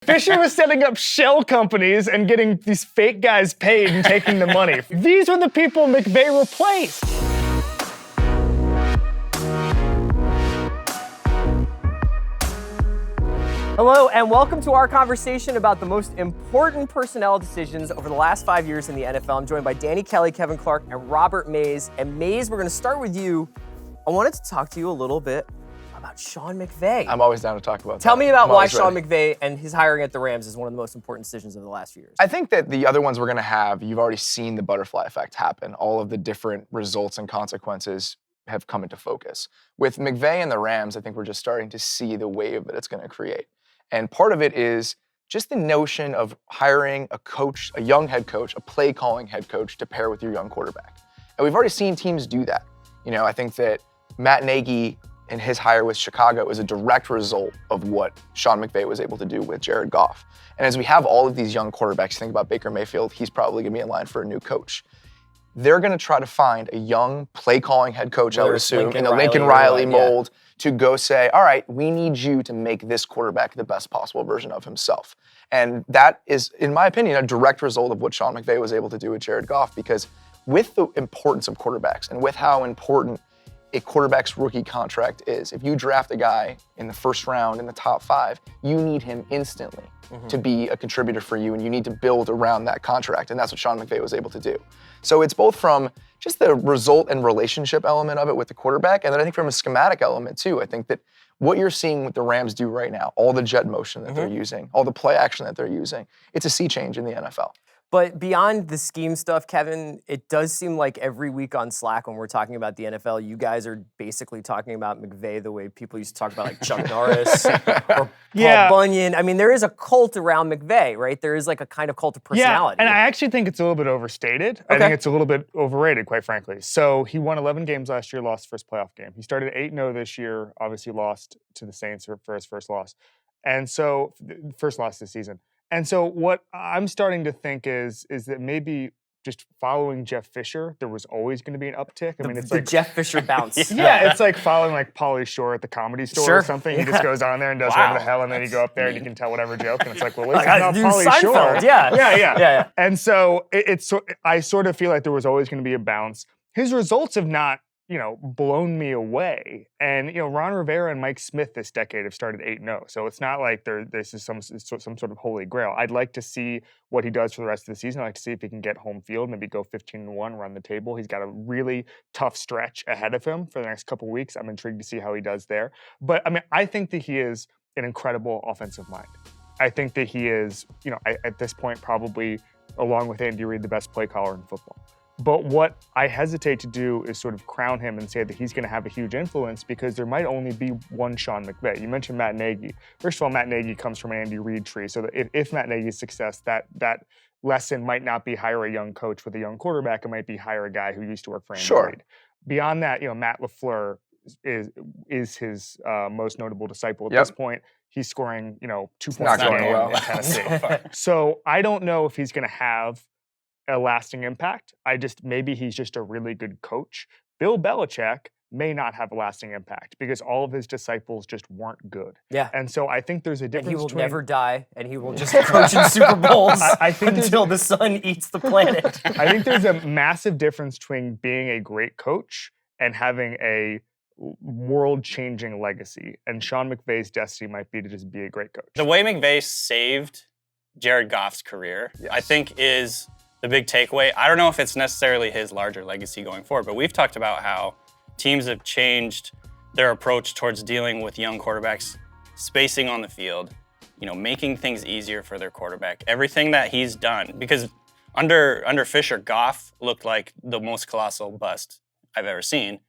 Fisher was setting up shell companies and getting these fake guys paid and taking the money. These were the people McVay replaced. Hello, and welcome to our conversation about the most important personnel decisions over the last 5 years in the NFL. I'm joined by Danny Kelly, Kevin Clark, and Robert Mays. And Mays, we're going to start with you. I wanted to talk to you a little bit about Sean McVay. I'm always down to talk about that. Tell me about why Sean McVay and his hiring at the Rams is one of the most important decisions of the last few years. I think that the other ones we're going to have, you've already seen the butterfly effect happen. All of the different results and consequences have come into focus. With McVay and the Rams, I think we're just starting to see the wave that it's going to create. And part of it is just the notion of hiring a coach, a young head coach, a play-calling head coach to pair with your young quarterback. And we've already seen teams do that. You know, I think that Matt Nagy and his hire with Chicago is a direct result of what Sean McVay was able to do with Jared Goff. And as we have all of these young quarterbacks, think about Baker Mayfield, he's probably going to be in line for a new coach. They're going to try to find a young play-calling head coach, I would assume, in the Lincoln Riley mold to go say, all right, we need you to make this quarterback the best possible version of himself. And that is, in my opinion, a direct result of what Sean McVay was able to do with Jared Goff, because with the importance of quarterbacks and with how important a quarterback's rookie contract is, if you draft a guy in the first round in the top 5, you need him instantly to be a contributor for you, and you need to build around that contract, and that's what Sean McVay was able to do. So it's both from just the result and relationship element of it with the quarterback, and then I think from a schematic element too. I think that what you're seeing what the Rams do right now, all the jet motion that they're using, all the play action that they're using, it's a sea change in the NFL. But beyond the scheme stuff, Kevin, it does seem like every week on Slack when we're talking about the NFL, you guys are basically talking about McVay the way people used to talk about like Chuck Norris or Paul Bunyan. I mean, there is a cult around McVay, right? There is like a kind of cult of personality. Yeah, and I actually think it's a little bit overstated. I think it's a little bit overrated, quite frankly. So he won 11 games last year, lost first playoff game. He started 8-0 this year, obviously lost to the Saints for his first loss. And so, first loss this season. And so what I'm starting to think is that maybe just following Jeff Fisher, there was always going to be an uptick. I mean, it's the like Jeff Fisher bounce. It's like following like Pauly Shore at the Comedy Store or something. He just goes on there and does whatever the hell, and then you go up there and you can tell whatever joke, and it's like, well, it's not Pauly Shore. Yeah. And so I sort of feel like there was always going to be a bounce. His results have not, blown me away. And, Ron Rivera and Mike Smith this decade have started 8-0. So it's not like this is some sort of holy grail. I'd like to see what he does for the rest of the season. I'd like to see if he can get home field, maybe go 15-1, run the table. He's got a really tough stretch ahead of him for the next couple of weeks. I'm intrigued to see how he does there. But, I think that he is an incredible offensive mind. I think that he is, at this point, probably, along with Andy Reid, the best play caller in football. But what I hesitate to do is sort of crown him and say that he's going to have a huge influence, because there might only be one Sean McVay. You mentioned Matt Nagy. First of all, Matt Nagy comes from an Andy Reid tree, so that if Matt Nagy's success, that lesson might not be hire a young coach with a young quarterback. It might be hire a guy who used to work for Andy Reid. Beyond that, Matt LaFleur is his most notable disciple at this point. He's scoring, 2 points a game in Tennessee. So I don't know if he's going to have a lasting impact. Maybe he's just a really good coach. Bill Belichick may not have a lasting impact because all of his disciples just weren't good. Yeah. And so I think there's a difference. And he will never die, and he will just coach in Super Bowls I think until the sun eats the planet. I think there's a massive difference between being a great coach and having a world-changing legacy. And Sean McVay's destiny might be to just be a great coach. The way McVay saved Jared Goff's career, I think, is the big takeaway. I don't know if it's necessarily his larger legacy going forward, but we've talked about how teams have changed their approach towards dealing with young quarterbacks, spacing on the field, making things easier for their quarterback. Everything that he's done, because under Fisher, Goff looked like the most colossal bust I've ever seen.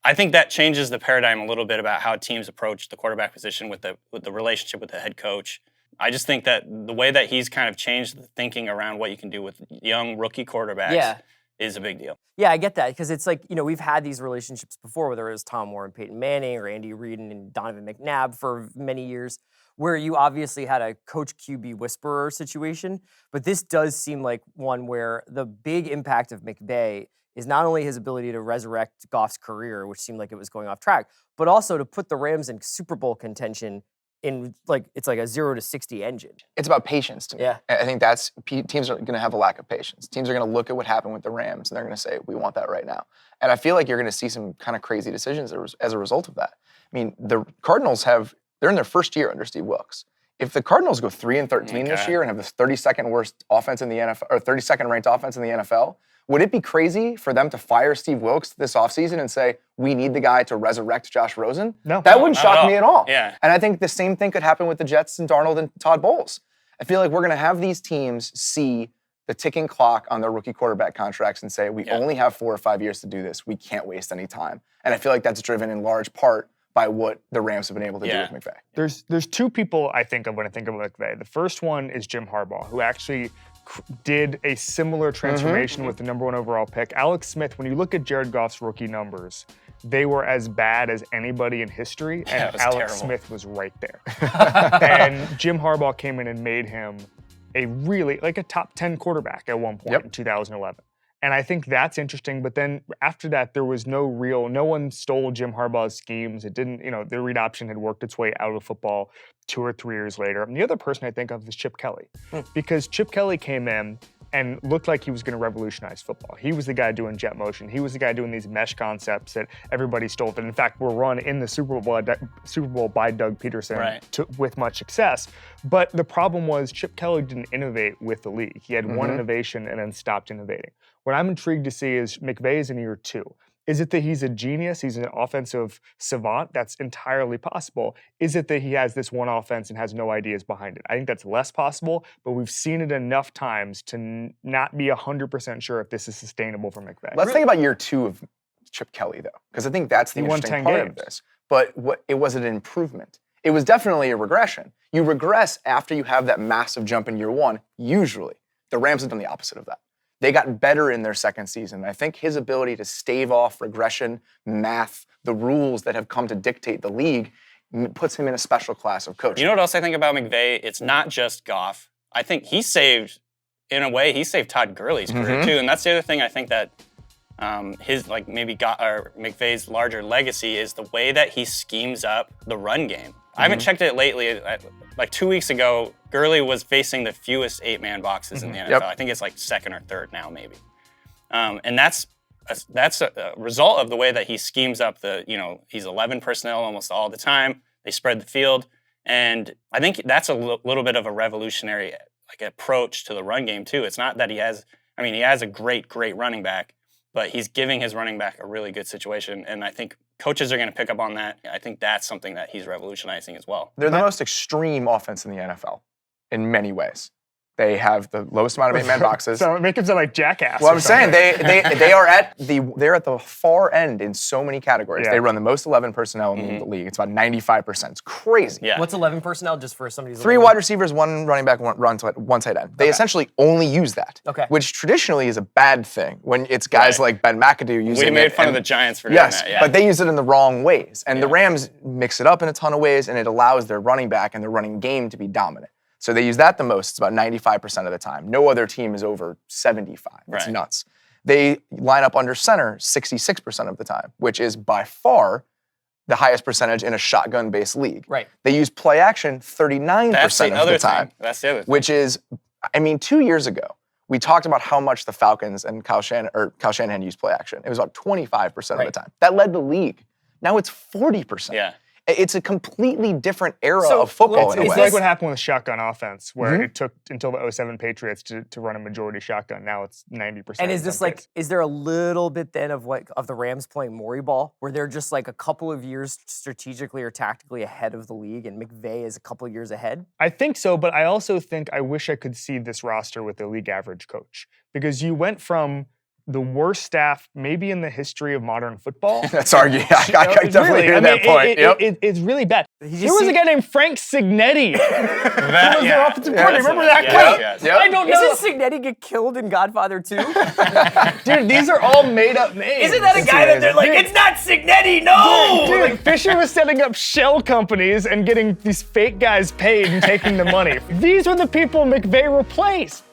I think that changes the paradigm a little bit about how teams approach the quarterback position with the relationship with the head coach. I just think that the way that he's kind of changed the thinking around what you can do with young rookie quarterbacks is a big deal. Yeah, I get that, because it's like, we've had these relationships before, whether it was Tom Moore and Peyton Manning or Andy Reid and Donovan McNabb for many years, where you obviously had a coach QB whisperer situation. But this does seem like one where the big impact of McVay is not only his ability to resurrect Goff's career, which seemed like it was going off track, but also to put the Rams in Super Bowl contention in like it's like a 0 to 60 engine. It's about patience to me. Yeah. I think teams are going to have a lack of patience. Teams are going to look at what happened with the Rams and they're going to say, we want that right now. And I feel like you're going to see some kind of crazy decisions as a result of that. I mean, the Cardinals they're in their first year under Steve Wilkes. If the Cardinals go 3-13 this year and have the 32nd worst offense in the NFL, or 32nd ranked offense in the NFL, would it be crazy for them to fire Steve Wilkes this offseason and say, we need the guy to resurrect Josh Rosen? No. That wouldn't shock me at all. Yeah. And I think the same thing could happen with the Jets and Darnold and Todd Bowles. I feel like we're going to have these teams see the ticking clock on their rookie quarterback contracts and say, we only have 4 or 5 years to do this. We can't waste any time. And I feel like that's driven in large part by what the Rams have been able to do with McVay. There's two people I think of when I think of McVay. The first one is Jim Harbaugh, who actually did a similar transformation with the number 1 overall pick. Alex Smith, when you look at Jared Goff's rookie numbers, they were as bad as anybody in history, and Alex Smith was right there. And Jim Harbaugh came in and made him a top 10 quarterback at one point in 2011. And I think that's interesting. But then after that, there was no one stole Jim Harbaugh's schemes. It didn't, the read option had worked its way out of football 2 or 3 years later. And the other person I think of is Chip Kelly. Because Chip Kelly came in and looked like he was going to revolutionize football. He was the guy doing jet motion. He was the guy doing these mesh concepts that everybody stole. That in fact were run in the Super Bowl by Doug Peterson with much success. But the problem was Chip Kelly didn't innovate with the league. He had one innovation and then stopped innovating. What I'm intrigued to see is McVay's in year 2. Is it that he's a genius, he's an offensive savant? That's entirely possible. Is it that he has this one offense and has no ideas behind it? I think that's less possible, but we've seen it enough times to not be 100% sure if this is sustainable for McVay. Let's think about year 2 of Chip Kelly, though, because I think that's the interesting part of this. But it was an improvement. It was definitely a regression. You regress after you have that massive jump in year 1, usually. The Rams have done the opposite of that. They got better in their second season. I think his ability to stave off regression, math, the rules that have come to dictate the league puts him in a special class of coach. You know what else I think about McVay? It's not just Goff. I think he saved Todd Gurley's career too. And that's the other thing I think that McVay's larger legacy is the way that he schemes up the run game. I haven't checked it lately. Like 2 weeks ago, Gurley was facing the fewest 8-man boxes in the NFL. I think it's like 2nd or 3rd now, maybe. And that's a result of the way that he schemes up he's 11 personnel almost all the time. They spread the field. And I think that's a little bit of a revolutionary approach to the run game too. It's not that he has a great running back, but he's giving his running back a really good situation. And I think coaches are going to pick up on that. I think that's something that he's revolutionizing as well. They're the most extreme offense in the NFL in many ways. They have the lowest amount of 8-man boxes. So make them sound like jackass. Well, I'm saying they're at the far end in so many categories. They run the most 11 personnel in the league. It's about 95%. It's crazy. Yeah. What's 11 personnel just for somebody's 3 wide receivers, 1 running back, 1 tight end. They essentially only use that. Which traditionally is a bad thing when it's guys like Ben McAdoo using it. We made fun of the Giants for doing that. Yes, but they use it in the wrong ways. And the Rams mix it up in a ton of ways, and it allows their running back and their running game to be dominant. So they use that the most. It's about 95% of the time. No other team is over 75. It's nuts. They line up under center 66% of the time, which is by far the highest percentage in a shotgun-based league. They use play action 39% of the time. That's the other thing. Which is, 2 years ago, we talked about how much the Falcons and Kyle Shanahan used play action. It was about 25% of the time. That led the league. Now it's 40%. Yeah. It's a completely different era of football in a way. It's like what happened with shotgun offense, where it took until the 2007 Patriots to run a majority shotgun. Now it's 90%. And is this is there a little bit then of the Rams playing Maury ball, where they're just like a couple of years strategically or tactically ahead of the league, and McVay is a couple of years ahead? I think so, but I also think I wish I could see this roster with a league average coach, because you went from the worst staff maybe in the history of modern football. That's arguable. I definitely hear that point. It's really bad. There was a guy named Frank Signetti. Who was their offensive coordinator. Remember that guy? I don't know. Isn't Signetti get killed in Godfather 2? Dude, these are all made up names. Isn't that a guy that they're like, it's not Signetti, no! Dude, Fisher was setting up shell companies and getting these fake guys paid and taking the money. These were the people McVay replaced.